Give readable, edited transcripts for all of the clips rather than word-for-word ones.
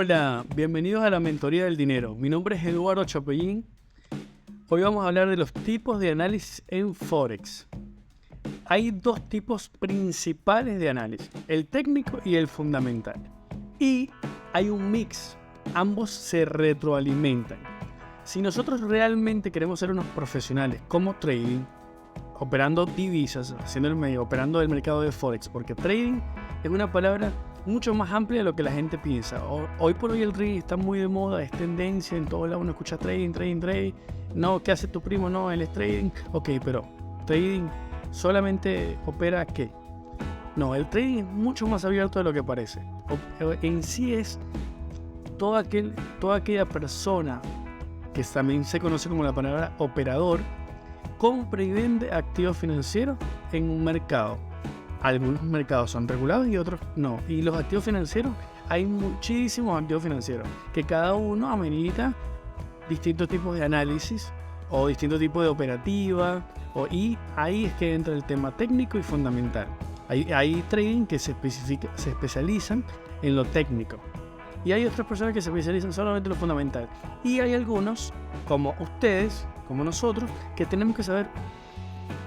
Hola, bienvenidos a la Mentoría del Dinero. Mi nombre es Eduardo Chapellín. Hoy vamos a hablar de los tipos de análisis en Forex. Hay dos tipos principales de análisis, el técnico y el fundamental. Y hay un mix, ambos se retroalimentan. Si nosotros realmente queremos ser unos profesionales como trading, operando divisas, operando el mercado de Forex, porque trading es una palabra mucho más amplia de lo que la gente piensa. Hoy por hoy el trading está muy de moda, es tendencia, en todos lados uno escucha trading. No, ¿qué hace tu primo? No, él es trading. Ok, pero trading solamente opera ¿qué? No, el trading es mucho más abierto de lo que parece. En sí es toda aquella persona que también se conoce como la palabra operador, compra y vende activos financieros en un mercado. Algunos mercados son regulados y otros no. Y los activos financieros, hay muchísimos activos financieros que cada uno amerita distintos tipos de análisis o distintos tipos de operativa. Y ahí es que entra el tema técnico y fundamental. Hay trading que se especializan en lo técnico. Y hay otras personas que se especializan solamente en lo fundamental. Y hay algunos, como ustedes, como nosotros, que tenemos que saber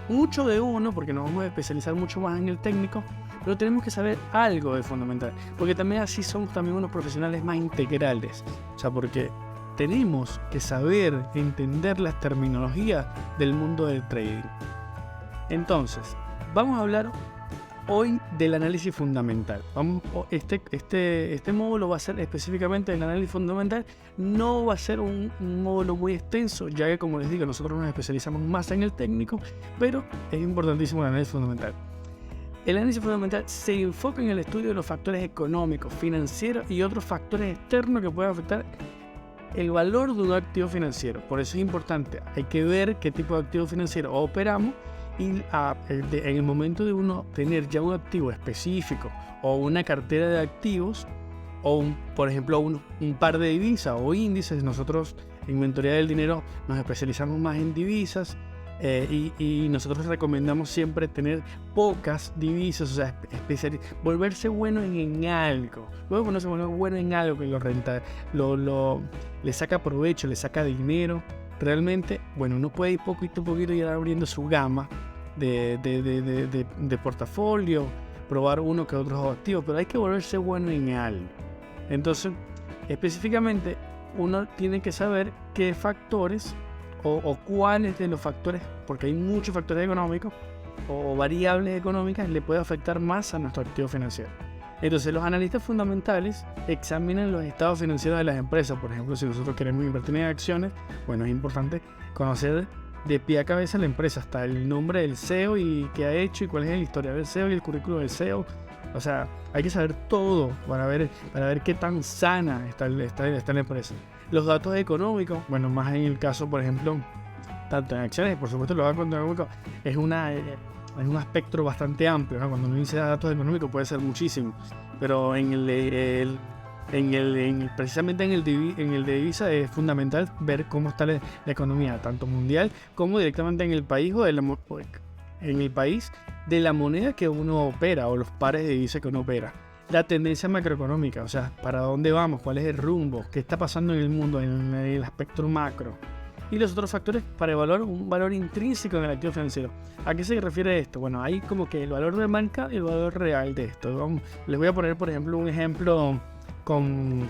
mucho de uno, porque nos vamos a especializar mucho más en el técnico, pero tenemos que saber algo de fundamental, porque también así somos también unos profesionales más integrales. O sea, porque tenemos que saber entender las terminologías del mundo del trading. Entonces, vamos a hablar hoy del análisis fundamental. Este módulo va a ser específicamente el análisis fundamental. No va a ser un módulo muy extenso, ya que, como les digo, nosotros nos especializamos más en el técnico, pero es importantísimo el análisis fundamental. El análisis fundamental se enfoca en el estudio de los factores económicos, financieros y otros factores externos que pueden afectar el valor de un activo financiero. Por eso es importante, hay que ver qué tipo de activo financiero operamos. Y en el momento de uno tener ya un activo específico o una cartera de activos o por ejemplo un par de divisas o índices, nosotros en Mentoría del Dinero nos especializamos más en divisas y nosotros recomendamos siempre tener pocas divisas, o sea, volverse bueno en algo. Luego uno se vuelve bueno en algo que lo renta, le saca provecho, le saca dinero. Realmente, bueno, uno puede ir poquito a poquito ir abriendo su gama de portafolio, probar uno que otros activos, pero hay que volverse bueno en algo. Entonces, específicamente, uno tiene que saber qué factores o cuáles de los factores, porque hay muchos factores económicos o variables económicas, le puede afectar más a nuestro activo financiero. Entonces, los analistas fundamentales examinan los estados financieros de las empresas. Por ejemplo, si nosotros queremos invertir en acciones, bueno, es importante conocer de pie a cabeza la empresa, hasta el nombre del CEO y qué ha hecho y cuál es la historia del CEO y el currículo del CEO. O sea, hay que saber todo para ver qué tan sana está la empresa. Los datos económicos, bueno, más en el caso, por ejemplo, tanto en acciones, por supuesto, los datos económicos es un aspecto bastante amplio, ¿no? Cuando uno dice datos económicos puede ser muchísimo, pero precisamente en el de divisa es fundamental ver cómo está la economía, tanto mundial como directamente en el país en el país de la moneda que uno opera o los pares de divisa que uno opera. La tendencia macroeconómica, o sea, para dónde vamos, cuál es el rumbo, qué está pasando en el mundo en el aspecto macro. Y los otros factores para evaluar un valor intrínseco en el activo financiero. ¿A qué se refiere esto? Bueno, hay como que el valor de mercado y el valor real de esto. Les voy a poner, por ejemplo, un ejemplo con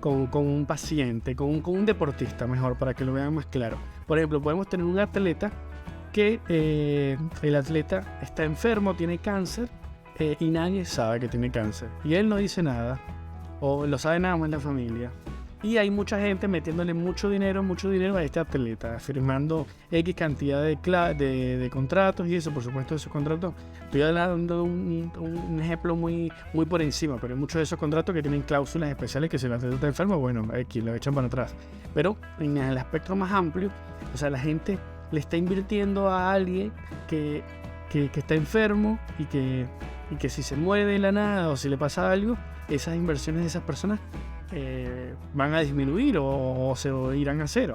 un paciente, con un deportista, mejor, para que lo vean más claro. Por ejemplo, podemos tener un atleta que el atleta está enfermo, tiene cáncer y nadie sabe que tiene cáncer. Y él no dice nada, o lo sabe nada más la familia. Y hay mucha gente metiéndole mucho dinero a este atleta, firmando X cantidad de contratos y eso, por supuesto, esos contratos. Estoy hablando de un ejemplo muy por encima, pero hay muchos de esos contratos que tienen cláusulas especiales que si el atleta está enfermo, bueno, aquí lo echan para atrás. Pero en el aspecto más amplio, o sea, la gente le está invirtiendo a alguien que está enfermo y que si se muere de la nada o si le pasa algo, esas inversiones de esas personas van a disminuir o se irán a cero.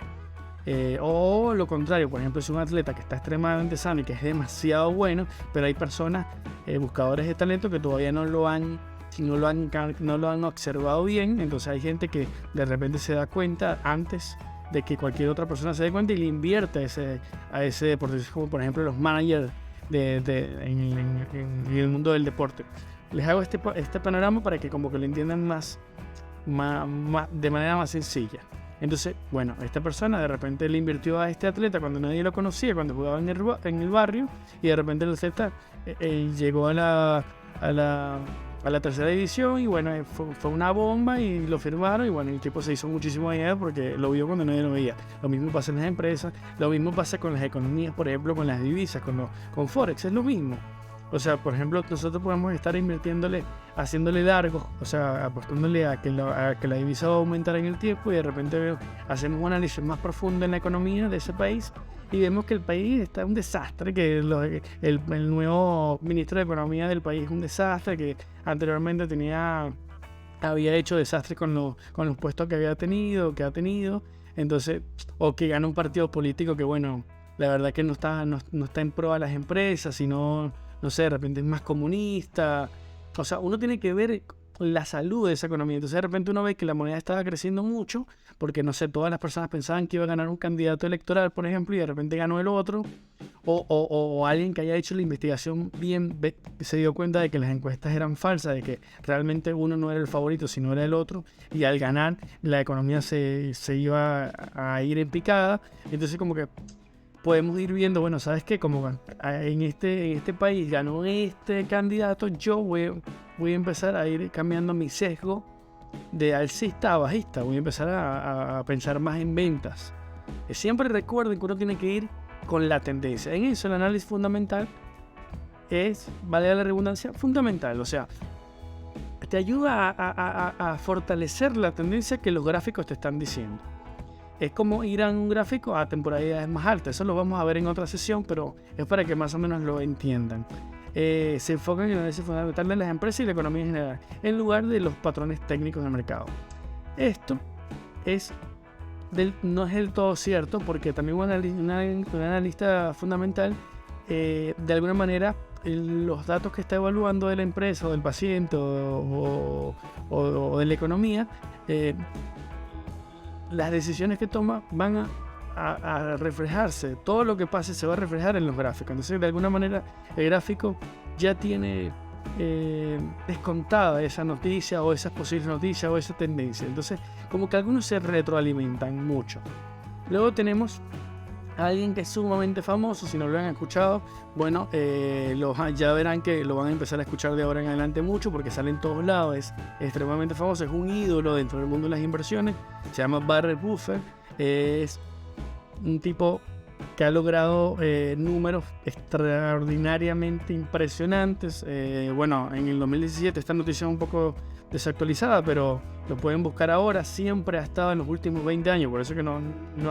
O lo contrario, por ejemplo, si un atleta que está extremadamente sano y que es demasiado bueno, pero hay personas, buscadores de talento, que todavía no lo han si no lo han observado bien. Entonces hay gente que de repente se da cuenta antes de que cualquier otra persona se dé cuenta y le invierte a ese deporte, como por ejemplo los managers en el mundo del deporte. Les hago este panorama para que como que lo entiendan más de manera más sencilla. Entonces, bueno, esta persona de repente le invirtió a este atleta cuando nadie lo conocía, cuando jugaba en el barrio, y de repente el atleta llegó a la tercera división y bueno, fue una bomba y lo firmaron y bueno, el tipo se hizo muchísimo dinero porque lo vio cuando nadie lo veía. Lo mismo pasa en las empresas, lo mismo pasa con las economías, por ejemplo, con las divisas, con Forex, es lo mismo. O sea, por ejemplo, nosotros podemos estar haciéndole largos, o sea, apostándole a que la divisa va a aumentar en el tiempo y de repente hacemos un análisis más profundo en la economía de ese país y vemos que el país está un desastre, que el nuevo ministro de Economía del país es un desastre, que anteriormente había hecho desastre con los puestos que ha tenido, entonces, o que gana un partido político que, bueno, la verdad que no está en pro a las empresas, sino, no sé, de repente es más comunista. O sea, uno tiene que ver la salud de esa economía. Entonces de repente uno ve que la moneda estaba creciendo mucho porque, no sé, todas las personas pensaban que iba a ganar un candidato electoral, por ejemplo, y de repente ganó el otro. O alguien que haya hecho la investigación bien se dio cuenta de que las encuestas eran falsas, de que realmente uno no era el favorito, sino era el otro, y al ganar la economía se iba a ir en picada. Entonces como que podemos ir viendo, bueno, ¿sabes qué? Como en este país ganó este candidato, yo voy a empezar a ir cambiando mi sesgo de alcista a bajista. Voy a empezar a pensar más en ventas. Siempre recuerden que uno tiene que ir con la tendencia. En eso el análisis fundamental es, vale la redundancia, fundamental. O sea, te ayuda a fortalecer la tendencia que los gráficos te están diciendo. Es como ir a un gráfico a temporalidades más altas. Eso lo vamos a ver en otra sesión, pero es para que más o menos lo entiendan. Se enfocan en el análisis fundamental de las empresas y la economía en general, en lugar de los patrones técnicos del mercado. Esto no es del todo cierto, porque también un analista fundamental, de alguna manera, los datos que está evaluando de la empresa o del paciente o de la economía, las decisiones que toma van a reflejarse. Todo lo que pase se va a reflejar en los gráficos. Entonces, de alguna manera, el gráfico ya tiene descontada esa noticia o esas posibles noticias o esa tendencia. Entonces, como que algunos se retroalimentan mucho. Luego tenemos a alguien que es sumamente famoso. Si no lo han escuchado, bueno, ya verán que lo van a empezar a escuchar de ahora en adelante mucho porque sale en todos lados. Es extremadamente famoso, es un ídolo dentro del mundo de las inversiones. Se llama Warren Buffett. Es un tipo que ha logrado números extraordinariamente impresionantes. Bueno, en el 2017 esta noticia es un poco desactualizada, pero lo pueden buscar ahora. Siempre ha estado en los últimos 20 años, por eso que no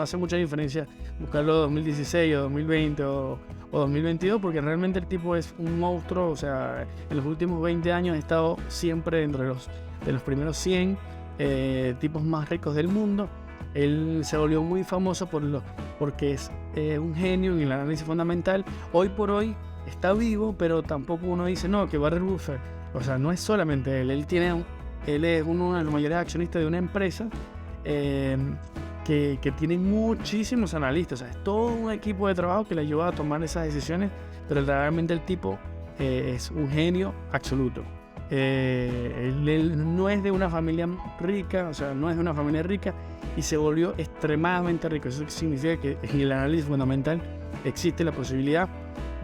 hace mucha diferencia buscarlo 2016 o 2020 o 2022, porque realmente el tipo es un monstruo. O sea, en los últimos 20 años ha estado siempre dentro de los primeros 100 tipos más ricos del mundo. Él se volvió muy famoso porque es un genio en el análisis fundamental. Hoy por hoy está vivo, pero tampoco uno dice, no, que Warren Buffett, o sea, no es solamente él. Él es uno de los mayores accionistas de una empresa que tiene muchísimos analistas. O sea, es todo un equipo de trabajo que le ayuda a tomar esas decisiones, pero realmente el tipo es un genio absoluto. Él no es de una familia rica, o sea, no es de una familia rica y se volvió extremadamente rico. Eso significa que en el análisis fundamental existe la posibilidad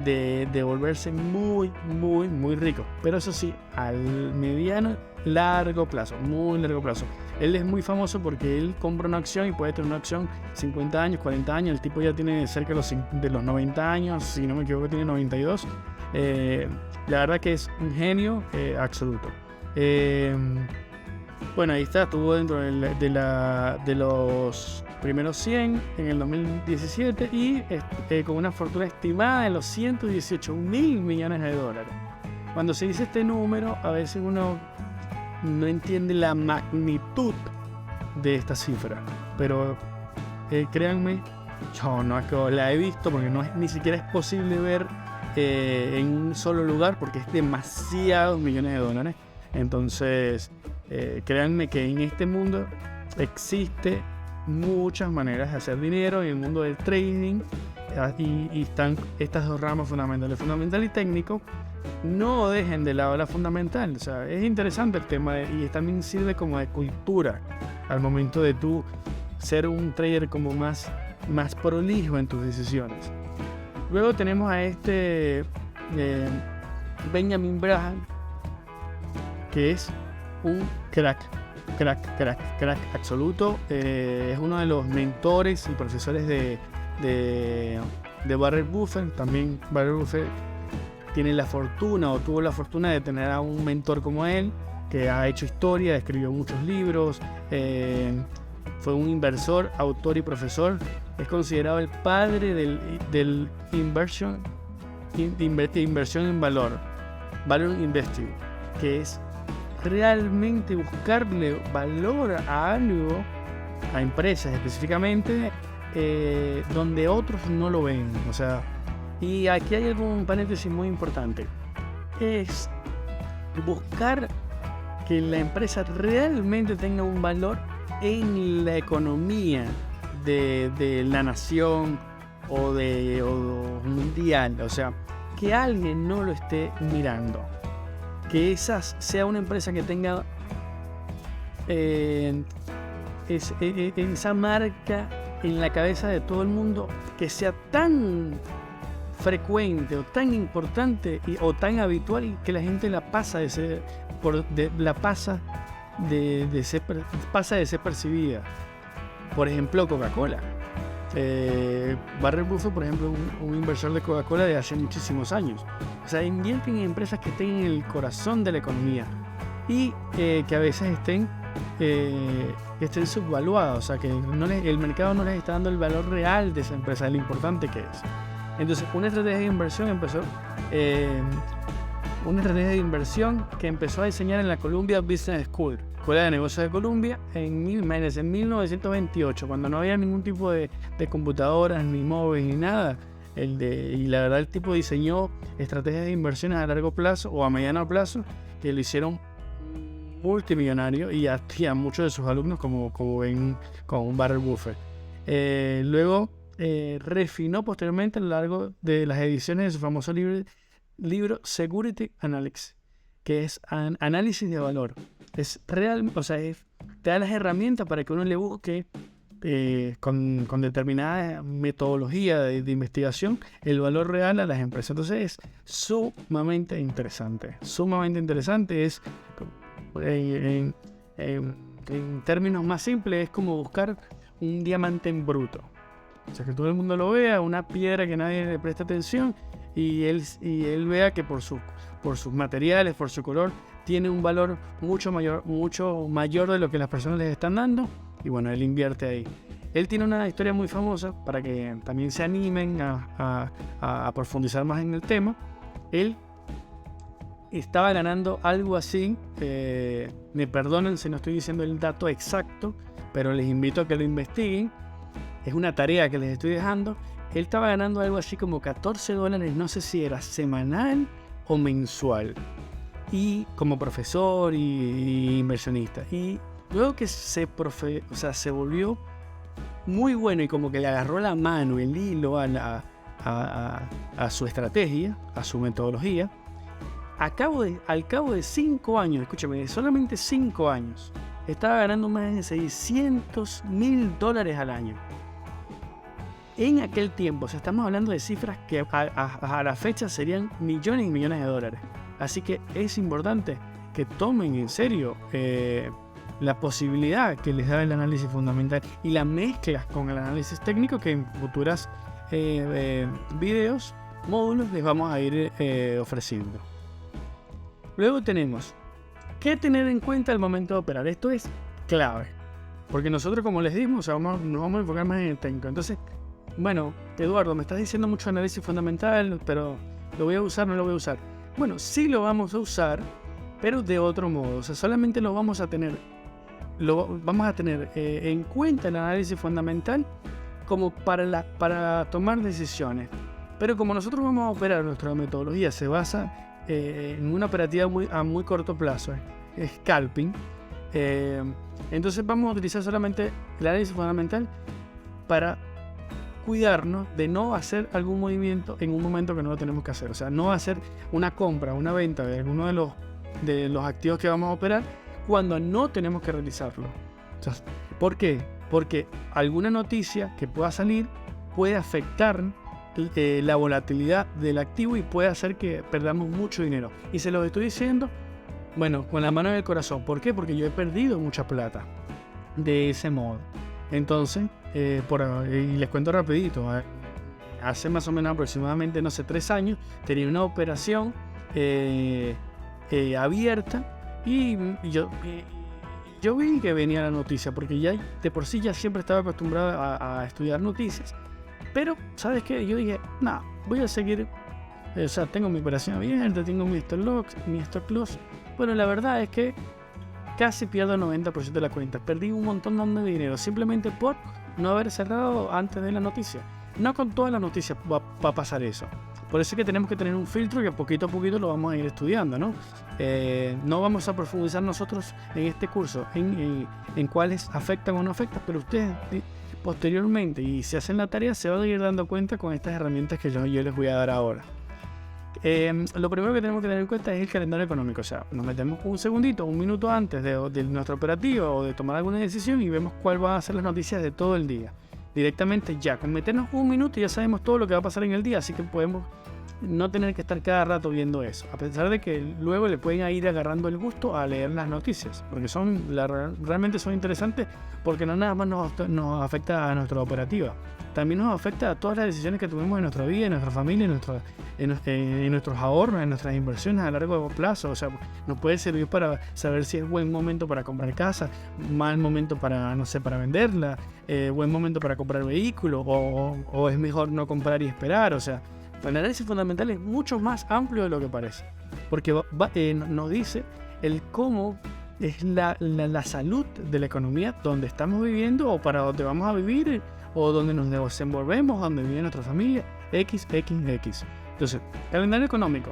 de volverse muy, muy, muy rico. Pero eso sí, al mediano, largo plazo, muy largo plazo. Él es muy famoso porque él compra una acción y puede tener una acción 50 años, 40 años. El tipo ya tiene cerca de los 90 años, si no me equivoco, tiene 92. La verdad que es un genio absoluto. Bueno, ahí está, estuvo dentro de los primeros 100 en el 2017 y con una fortuna estimada de los 118.000 millones de dólares. Cuando se dice este número, a veces uno no entiende la magnitud de esta cifra, pero créanme, yo no es que la he visto porque ni siquiera es posible ver en un solo lugar porque es demasiados millones de dólares. Entonces, créanme que en este mundo existe muchas maneras de hacer dinero en el mundo del trading, y están estas dos ramas fundamentales, fundamental y técnico. No dejen de lado la fundamental. O sea, es interesante el tema y también sirve como de cultura al momento de tú ser un trader como más prolijo en tus decisiones. Luego tenemos a Benjamin Graham, que es un crack absoluto. Es uno de los mentores y profesores de Warren Buffett. También Warren Buffett tiene la fortuna o tuvo la fortuna de tener a un mentor como él, que ha hecho historia, escribió muchos libros, fue un inversor, autor y profesor. Es considerado el padre del inversión en valor investing, que es realmente buscarle valor a algo, a empresas específicamente, donde otros no lo ven. O sea, y aquí hay un paréntesis muy importante, es buscar que la empresa realmente tenga un valor en la economía de la nación o mundial. O sea, que alguien no lo esté mirando, que esa sea una empresa que tenga esa marca en la cabeza de todo el mundo, que sea tan frecuente o tan importante o tan habitual que la gente pasa de ser percibida. Por ejemplo, Coca-Cola. Warren Buffett, por ejemplo, un inversor de Coca-Cola de hace muchísimos años. O sea, invierten en empresas que estén en el corazón de la economía y que a veces estén subvaluadas. O sea, que el mercado no les está dando el valor real de esa empresa, de lo importante que es. Entonces, una estrategia de inversión que empezó a diseñar en la Columbia Business School, Escuela de Negocios de Columbia, en 1928, cuando no había ningún tipo de computadoras, ni móviles, ni nada. Y la verdad, el tipo diseñó estrategias de inversiones a largo plazo o a mediano plazo que lo hicieron multimillonario, y a muchos de sus alumnos, como ven con Warren Buffett. Luego refinó posteriormente a lo largo de las ediciones de su famoso libro Security Analytics, que es análisis de valor. Es real, o sea, te da las herramientas para que uno le busque con determinada metodología de investigación el valor real a las empresas. Entonces es sumamente interesante. Es en términos más simples, es como buscar un diamante en bruto. O sea, que todo el mundo lo vea, una piedra que nadie le presta atención, y él vea que por sus materiales, por su color, tiene un valor mucho mayor de lo que las personas les están dando, y bueno, él invierte ahí. Él tiene una historia muy famosa para que también se animen a profundizar más en el tema. Él estaba ganando algo así, me perdonen si no estoy diciendo el dato exacto, pero les invito a que lo investiguen. Es una tarea que les estoy dejando. Él estaba ganando algo así como $14, no sé si era semanal o mensual, y como profesor y inversionista. Y luego que se volvió muy bueno y como que le agarró la mano, el hilo a su estrategia, a su metodología, al cabo de 5 años, escúchame, solamente 5 años, estaba ganando más de $600,000 al año. En aquel tiempo, o sea, estamos hablando de cifras que a la fecha serían millones y millones de dólares. Así que es importante que tomen en serio la posibilidad que les da el análisis fundamental y la mezclas con el análisis técnico, que en futuras videos, módulos, les vamos a ir ofreciendo. Luego tenemos qué tener en cuenta al momento de operar. Esto es clave, porque nosotros, como les dimos, nos vamos a enfocar más en el técnico. Entonces, bueno, Eduardo, me estás diciendo mucho análisis fundamental, pero ¿lo voy a usar o no lo voy a usar? Bueno, sí lo vamos a usar, pero de otro modo. O sea, solamente vamos a tener en cuenta el análisis fundamental como para tomar decisiones. Pero como nosotros vamos a operar, nuestra metodología se basa en una operativa a muy corto plazo. scalping. Entonces vamos a utilizar solamente el análisis fundamental para cuidarnos de no hacer algún movimiento en un momento que no lo tenemos que hacer. O sea, no hacer una compra, una venta de alguno de los activos que vamos a operar cuando no tenemos que realizarlo. O sea, ¿por qué? Porque alguna noticia que pueda salir puede afectar la volatilidad del activo y puede hacer que perdamos mucho dinero. Y se los estoy diciendo, bueno, con la mano en el corazón. ¿Por qué? Porque yo he perdido mucha plata de ese modo. Entonces, y les cuento rapidito, hace más o menos aproximadamente, 3 años, tenía una operación abierta y yo vi que venía la noticia, porque ya de por sí ya siempre estaba acostumbrado a estudiar noticias. Pero, ¿sabes qué? Yo dije, no, voy a seguir, o sea, tengo mi operación abierta, tengo mi stop loss. Bueno, la verdad es que casi pierdo el 90% de la cuenta. Perdí un montón de dinero simplemente por no haber cerrado antes de la noticia. No con todas las noticias va a pasar eso. Por eso es que tenemos que tener un filtro que poquito a poquito lo vamos a ir estudiando, ¿no? No vamos a profundizar nosotros en este curso en cuáles afectan o no afectan, pero ustedes posteriormente, y si hacen la tarea, se van a ir dando cuenta con estas herramientas que yo les voy a dar ahora. Lo primero que tenemos que tener en cuenta es el calendario económico. O sea, nos metemos un minuto antes de nuestra operativa o de tomar alguna decisión y vemos cuál van a ser las noticias de todo el día. Directamente ya, con meternos un minuto ya sabemos todo lo que va a pasar en el día, así que podemos no tener que estar cada rato viendo eso, a pesar de que luego le pueden ir agarrando el gusto a leer las noticias, porque realmente son interesantes, porque no nada más nos afecta a nuestra operativa, también nos afecta a todas las decisiones que tuvimos en nuestra vida, en nuestra familia, en nuestros ahorros, en nuestras inversiones a largo plazo. O sea, nos puede servir para saber si es buen momento para comprar casa, mal momento para, para venderla, buen momento para comprar vehículo, o es mejor no comprar y esperar. O sea, el análisis fundamental es mucho más amplio de lo que parece, porque nos dice el cómo es la salud de la economía donde estamos viviendo o para donde vamos a vivir, o donde nos desenvolvemos, donde vive nuestra familia, XXX. Entonces, calendario económico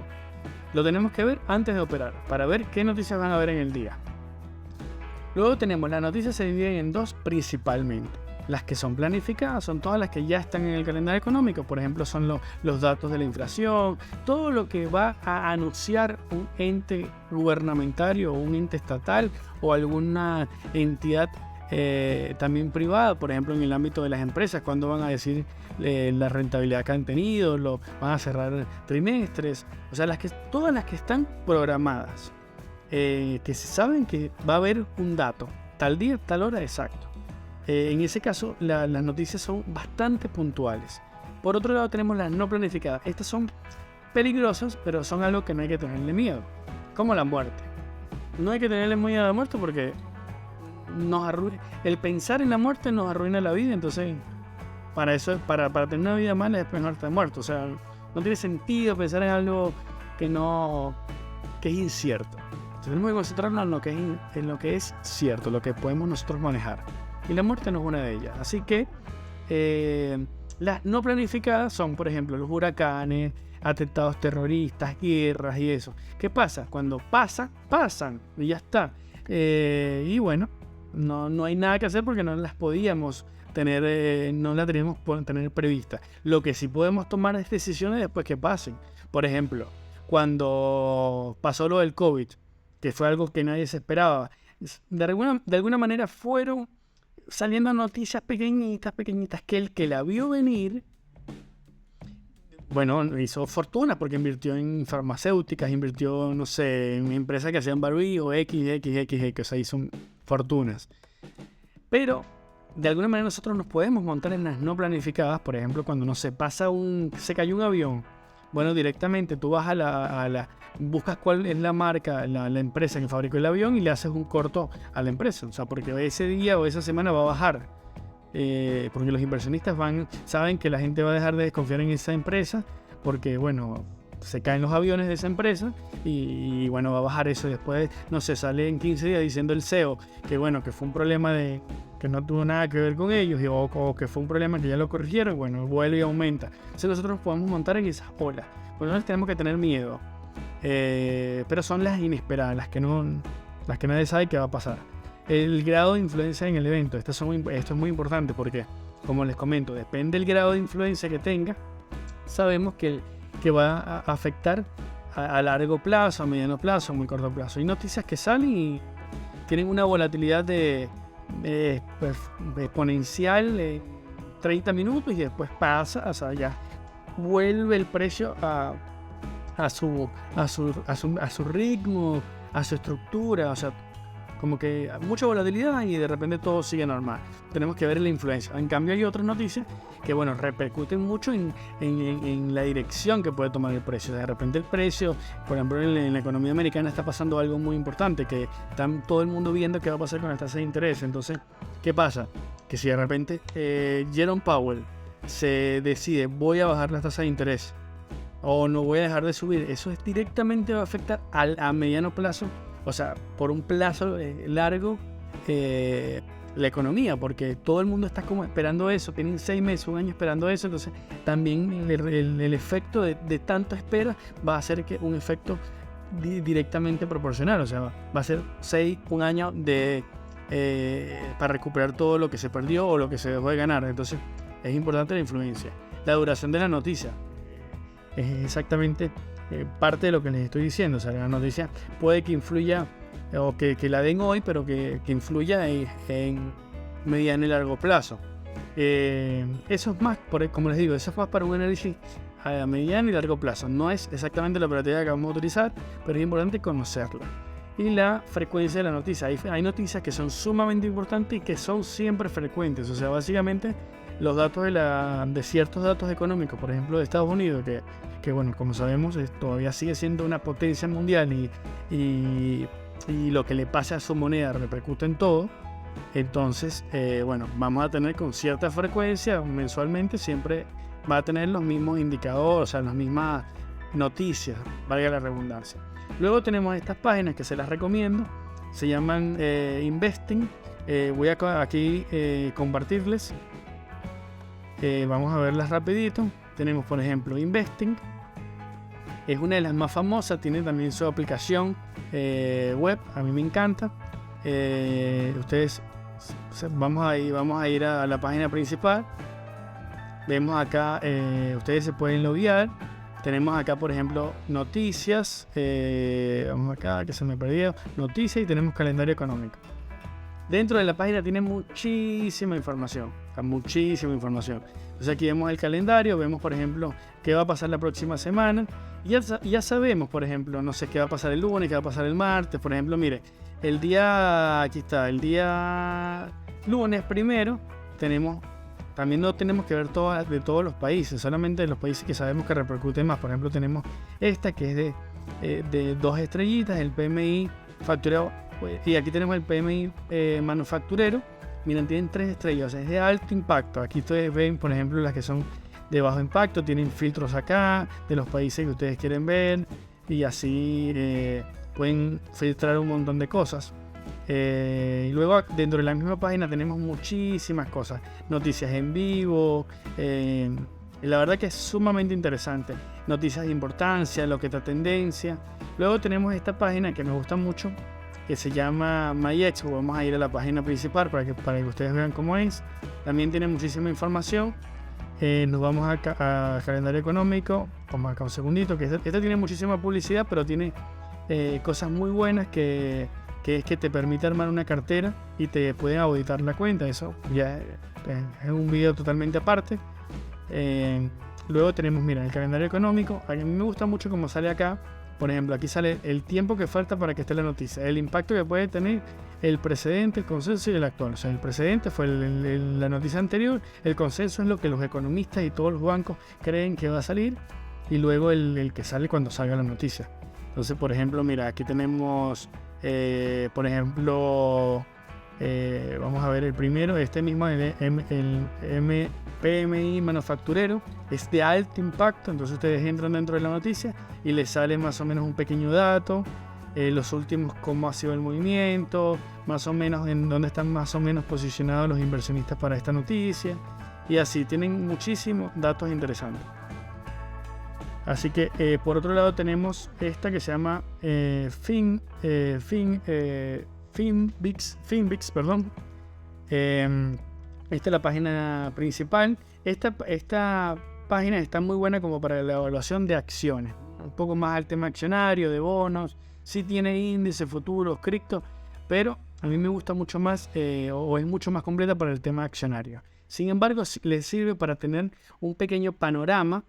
lo tenemos que ver antes de operar, para ver qué noticias van a haber en el día. Luego tenemos, las noticias se dividen en dos principalmente. Las que son planificadas son todas las que ya están en el calendario económico. Por ejemplo, son los datos de la inflación, todo lo que va a anunciar un ente gubernamental o un ente estatal o alguna entidad también privada, por ejemplo en el ámbito de las empresas, cuando van a decir la rentabilidad que han tenido, van a cerrar trimestres. O sea, todas las que están programadas, que se saben que va a haber un dato, tal día, tal hora exacto. En ese caso, las noticias son bastante puntuales. Por otro lado, tenemos las no planificadas. Estas son peligrosas, pero son algo que no hay que tenerle miedo, como la muerte. No hay que tenerle miedo a la muerte porque el pensar en la muerte nos arruina la vida. Entonces, para tener una vida mala es mejor estar muerto. O sea, no tiene sentido pensar en algo que es incierto. Entonces, tenemos que concentrarnos en lo que es cierto, lo que podemos nosotros manejar. Y la muerte no es una de ellas. Así que las no planificadas son, por ejemplo, los huracanes, atentados terroristas, guerras y eso. ¿Qué pasa? Cuando pasan y ya está. Y bueno, no hay nada que hacer porque no las podíamos tener, no las teníamos por tener previstas. Lo que sí podemos tomar es decisiones después que pasen. Por ejemplo, cuando pasó lo del COVID, que fue algo que nadie se esperaba, de alguna manera fueron saliendo noticias pequeñitas, que el que la vio venir, bueno, hizo fortuna porque invirtió en farmacéuticas, invirtió, en empresas que hacían barbijos, XXX, o sea, hizo fortunas. Pero, de alguna manera nosotros nos podemos montar en las no planificadas. Por ejemplo, cuando, se cayó un avión, bueno, directamente tú vas buscas cuál es la marca, la empresa que fabricó el avión y le haces un corto a la empresa. O sea, porque ese día o esa semana va a bajar. Porque los inversionistas saben que la gente va a dejar de desconfiar en esa empresa porque, bueno, se caen los aviones de esa empresa y bueno, va a bajar eso. Después, sale en 15 días diciendo el CEO que, bueno, que fue un problema que no tuvo nada que ver con ellos o que fue un problema que ya lo corrigieron, bueno, vuelve y aumenta. Entonces nosotros nos podemos montar en esas olas. Pues nosotros tenemos que tener miedo. Pero son las inesperadas, las que no las que nadie sabe qué va a pasar. El grado de influencia en el evento, esto es muy importante porque, como les comento, depende del grado de influencia que tenga, sabemos que va a afectar a largo plazo, a mediano plazo, a muy corto plazo. Hay noticias que salen y tienen una volatilidad exponencial en 30 minutos y después pasa, o sea, ya vuelve el precio a su ritmo, a su estructura, o sea, como que mucha volatilidad y de repente todo sigue normal. Tenemos que ver la influencia. En cambio hay otras noticias que, bueno, repercuten mucho en la dirección que puede tomar el precio. De repente el precio, por ejemplo, en la economía americana está pasando algo muy importante, que está todo el mundo viendo qué va a pasar con las tasas de interés. Entonces, ¿qué pasa? Que si de repente Jerome Powell se decide, voy a bajar las tasas de interés o no voy a dejar de subir, eso directamente va a afectar a mediano plazo, o sea, por un plazo largo, la economía, porque todo el mundo está como esperando eso, tienen 6 meses, un año esperando eso, entonces también el efecto de tanta espera va a ser que un efecto directamente proporcional, o sea, va a ser un año para recuperar todo lo que se perdió o lo que se dejó de ganar. Entonces es importante la influencia. La duración de la noticia es exactamente parte de lo que les estoy diciendo. O sea, la noticia puede que influya o que la den hoy, pero que influya en mediano y largo plazo. Eso es más, como les digo, eso es más para un análisis a mediano y largo plazo. No es exactamente la operativa que vamos a utilizar, pero es importante conocerla. Y la frecuencia de la noticia. Hay noticias que son sumamente importantes y que son siempre frecuentes. O sea, básicamente los datos de ciertos datos económicos, por ejemplo de Estados Unidos, que bueno, como sabemos, todavía sigue siendo una potencia mundial y lo que le pasa a su moneda repercute en todo. Entonces, bueno, vamos a tener con cierta frecuencia, mensualmente, siempre va a tener los mismos indicadores, o sea, las mismas noticias, valga la redundancia. Luego tenemos estas páginas que se las recomiendo, se llaman Investing. Voy a aquí compartirles. Vamos a verlas rapidito. Tenemos, por ejemplo, Investing. Es una de las más famosas, tiene también su aplicación web, a mí me encanta. Vamos a ir a la página principal. Vemos acá, ustedes se pueden loguear. Tenemos acá, por ejemplo, noticias. Vamos acá, que se me perdió. Noticias, y tenemos calendario económico. Dentro de la página tiene muchísima información. Muchísima información. Entonces aquí vemos el calendario, vemos, por ejemplo, qué va a pasar la próxima semana. Y ya sabemos, por ejemplo, no sé qué va a pasar el lunes, qué va a pasar el martes. Por ejemplo, mire, el día lunes primero también no tenemos que ver de todos los países, solamente de los países que sabemos que repercuten más. Por ejemplo, tenemos esta que es de 2 estrellitas, el PMI facturero, y aquí tenemos el PMI manufacturero. Miren, tienen 3 estrellas, o sea, es de alto impacto. Aquí ustedes ven, por ejemplo, las que son de bajo impacto, tienen filtros acá de los países que ustedes quieren ver, y así pueden filtrar un montón de cosas. Y luego dentro de la misma página tenemos muchísimas cosas, noticias en vivo, la verdad que es sumamente interesante, noticias de importancia, lo que está tendencia. Luego tenemos esta página que me gusta mucho, que se llama MyExpo. Vamos a ir a la página principal para que ustedes vean cómo es. También tiene muchísima información. Nos vamos a calendario económico. Vamos acá un segundito, que esta tiene muchísima publicidad, pero tiene cosas muy buenas que es que te permite armar una cartera y te pueden auditar la cuenta. Eso ya es un video totalmente aparte. Luego tenemos, mira, el calendario económico. A mí me gusta mucho cómo sale acá. Por ejemplo, aquí sale el tiempo que falta para que esté la noticia, el impacto que puede tener, el precedente, el consenso y el actual. O sea, el precedente fue la noticia anterior, el consenso es lo que los economistas y todos los bancos creen que va a salir, y luego el que sale cuando salga la noticia. Entonces, por ejemplo, mira, aquí tenemos, por ejemplo, vamos a ver el primero, este mismo, el PMI manufacturero, es de alto impacto. Entonces ustedes entran dentro de la noticia y les sale más o menos un pequeño dato, los últimos, cómo ha sido el movimiento, más o menos en dónde están más o menos posicionados los inversionistas para esta noticia, y así tienen muchísimos datos interesantes. Así que por otro lado tenemos esta que se llama Finvix, perdón. Esta es la página principal. Esta página está muy buena como para la evaluación de acciones. Un poco más al tema accionario, de bonos. Sí tiene índices, futuros, cripto, pero a mí me gusta mucho más o es mucho más completa para el tema accionario. Sin embargo, les sirve para tener un pequeño panorama,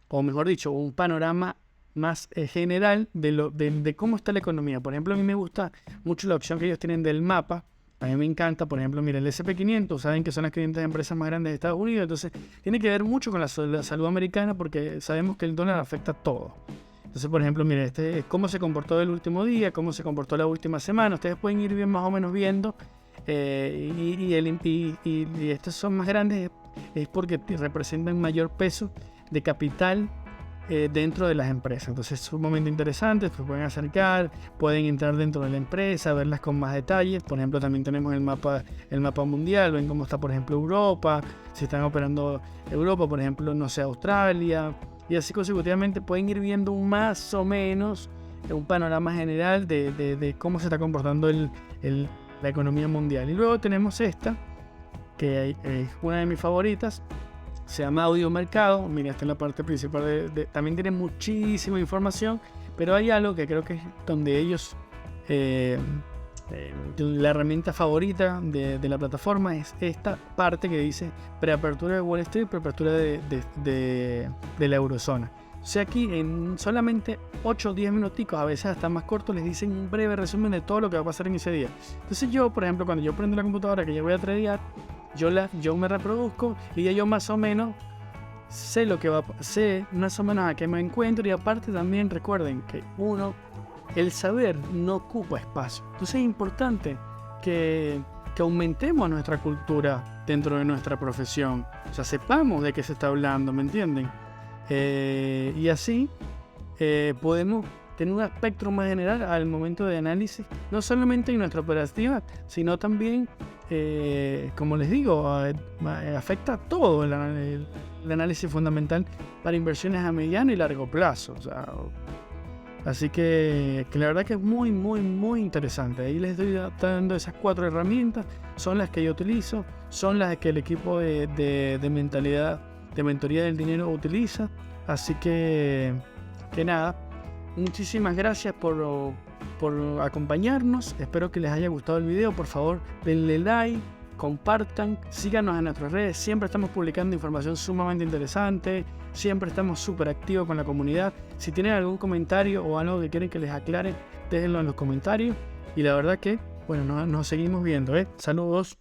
o mejor dicho, un panorama más general de cómo está la economía. Por ejemplo, a mí me gusta mucho la opción que ellos tienen del mapa. A mí me encanta, por ejemplo, mira, el S&P 500, saben que son las 500 empresas más grandes de Estados Unidos, entonces tiene que ver mucho con la salud americana porque sabemos que el dólar afecta a todo. Entonces, por ejemplo, mire, este es cómo se comportó el último día, cómo se comportó la última semana. Ustedes pueden ir bien más o menos viendo y estos son más grandes es porque representan mayor peso de capital dentro de las empresas. Entonces es sumamente interesante, se pueden acercar, pueden entrar dentro de la empresa, verlas con más detalles. Por ejemplo, también tenemos el mapa mundial, ven cómo está, por ejemplo, Europa, si están operando Europa, por ejemplo, no sé, Australia, y así consecutivamente pueden ir viendo más o menos un panorama general de cómo se está comportando la economía mundial. Y luego tenemos esta, que es una de mis favoritas, se llama Audio Mercado. Mira, está en la parte principal también tiene muchísima información, pero hay algo que creo que es donde ellos la herramienta favorita de la plataforma es esta parte que dice preapertura de Wall Street, preapertura de la eurozona. O sea, aquí en solamente 8 o 10 minuticos, a veces hasta más cortos, les dicen un breve resumen de todo lo que va a pasar en ese día. Entonces yo, por ejemplo, cuando yo prendo la computadora que yo voy a tradear, yo me reproduzco y ya yo más o menos sé lo que sé más o menos a qué me encuentro. Y aparte también recuerden que el saber no ocupa espacio. Entonces es importante que aumentemos nuestra cultura dentro de nuestra profesión. O sea, sepamos de qué se está hablando, ¿me entienden? Y así podemos tener un espectro más general al momento de análisis, no solamente en nuestra operativa, sino también, como les digo, afecta a todo el análisis fundamental para inversiones a mediano y largo plazo. O sea, así que la verdad que es muy, muy, muy interesante. Ahí les estoy dando esas 4 herramientas, son las que yo utilizo, son las que el equipo de mentoría del dinero utiliza. Así que nada, muchísimas gracias por acompañarnos. Espero que les haya gustado el video. Por favor, denle like, compartan, síganos en nuestras redes. Siempre estamos publicando información sumamente interesante. Siempre estamos súper activos con la comunidad. Si tienen algún comentario o algo que quieren que les aclare, déjenlo en los comentarios. Y la verdad que, bueno, nos seguimos viendo. Saludos.